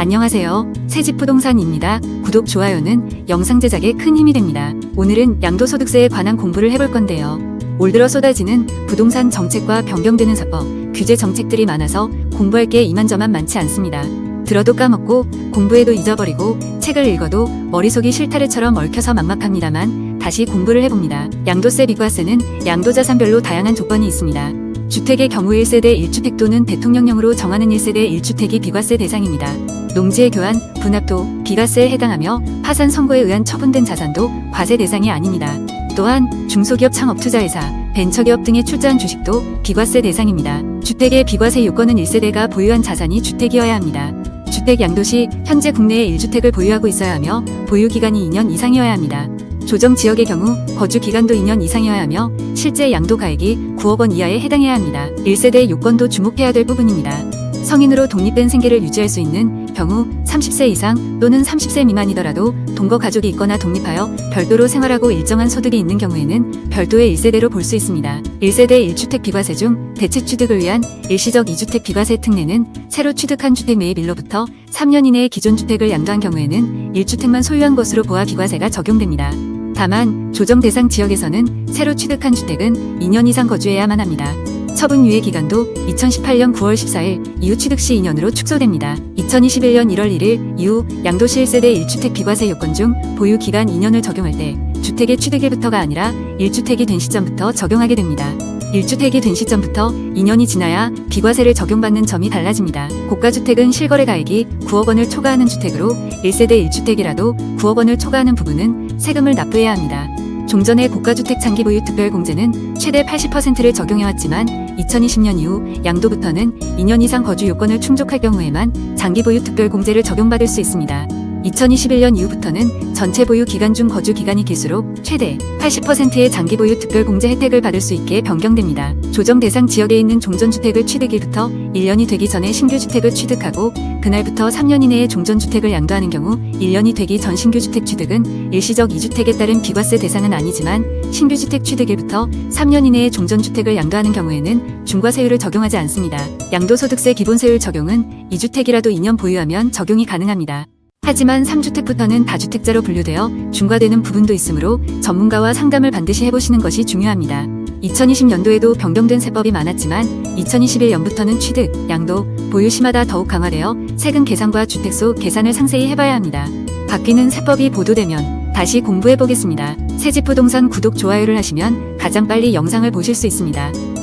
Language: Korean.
안녕하세요. 새집부동산입니다. 구독, 좋아요는 영상 제작에 큰 힘이 됩니다. 오늘은 양도소득세에 관한 공부를 해볼 건데요. 올 들어 쏟아지는 부동산 정책과 변경되는 사법, 규제 정책들이 많아서 공부할 게 이만저만 많지 않습니다. 들어도 까먹고 공부해도 잊어버리고 책을 읽어도 머릿속이 실타래처럼 얽혀서 막막합니다만 다시 공부를 해봅니다. 양도세, 비과세는 양도자산별로 다양한 조건이 있습니다. 주택의 경우 1세대 1주택 또는 대통령령으로 정하는 1세대 1주택이 비과세 대상입니다. 농지의 교환, 분합도 비과세에 해당하며 파산 선고에 의한 처분된 자산도 과세 대상이 아닙니다. 또한 중소기업 창업투자회사, 벤처기업 등에 출자한 주식도 비과세 대상입니다. 주택의 비과세 요건은 1세대가 보유한 자산이 주택이어야 합니다. 주택 양도 시 현재 국내에 1주택을 보유하고 있어야 하며 보유기간이 2년 이상이어야 합니다. 조정지역의 경우 거주기간도 2년 이상이어야 하며 실제 양도가액이 9억 원 이하에 해당해야 합니다. 1세대 요건도 주목해야 될 부분입니다. 성인으로 독립된 생계를 유지할 수 있는 경우 30세 이상 또는 30세 미만이더라도 동거 가족이 있거나 독립하여 별도로 생활하고 일정한 소득이 있는 경우에는 별도의 1세대로 볼 수 있습니다. 1세대 1주택 비과세 중 대체 취득을 위한 일시적 2주택 비과세 특례는 새로 취득한 주택 매입일로부터 3년 이내에 기존 주택을 양도한 경우에는 1주택만 소유한 것으로 보아 비과세가 적용됩니다. 다만 조정 대상 지역에서는 새로 취득한 주택은 2년 이상 거주해야만 합니다. 처분 유예 기간도 2018년 9월 14일 이후 취득 시 2년으로 축소됩니다. 2021년 1월 1일 이후 양도시 1세대 1주택 비과세 요건 중 보유 기간 2년을 적용할 때 주택의 취득일부터가 아니라 1주택이 된 시점부터 적용하게 됩니다. 1주택이 된 시점부터 2년이 지나야 비과세를 적용받는 점이 달라집니다. 고가주택은 실거래 가액이 9억 원을 초과하는 주택으로 1세대 1주택이라도 9억 원을 초과하는 부분은 세금을 납부해야 합니다. 종전의 고가주택 장기보유 특별공제는 최대 80%를 적용해왔지만 2020년 이후 양도부터는 2년 이상 거주 요건을 충족할 경우에만 장기보유 특별공제를 적용받을 수 있습니다. 2021년 이후부터는 전체 보유 기간 중 거주 기간이 길수록 최대 80%의 장기보유 특별공제 혜택을 받을 수 있게 변경됩니다. 조정 대상 지역에 있는 종전주택을 취득일부터 1년이 되기 전에 신규주택을 취득하고 그날부터 3년 이내에 종전주택을 양도하는 경우 1년이 되기 전 신규주택 취득은 일시적 2주택에 따른 비과세 대상은 아니지만 신규주택 취득일부터 3년 이내에 종전주택을 양도하는 경우에는 중과세율을 적용하지 않습니다. 양도소득세 기본세율 적용은 2주택이라도 2년 보유하면 적용이 가능합니다. 하지만 3주택부터는 다주택자로 분류되어 중과되는 부분도 있으므로 전문가와 상담을 반드시 해보시는 것이 중요합니다. 2020년도에도 변경된 세법이 많았지만 2021년부터는 취득, 양도, 보유 시마다 더욱 강화되어 세금 계산과 주택수 계산을 상세히 해봐야 합니다. 바뀌는 세법이 보도되면 다시 공부해보겠습니다. 새집부동산 구독, 좋아요를 하시면 가장 빨리 영상을 보실 수 있습니다.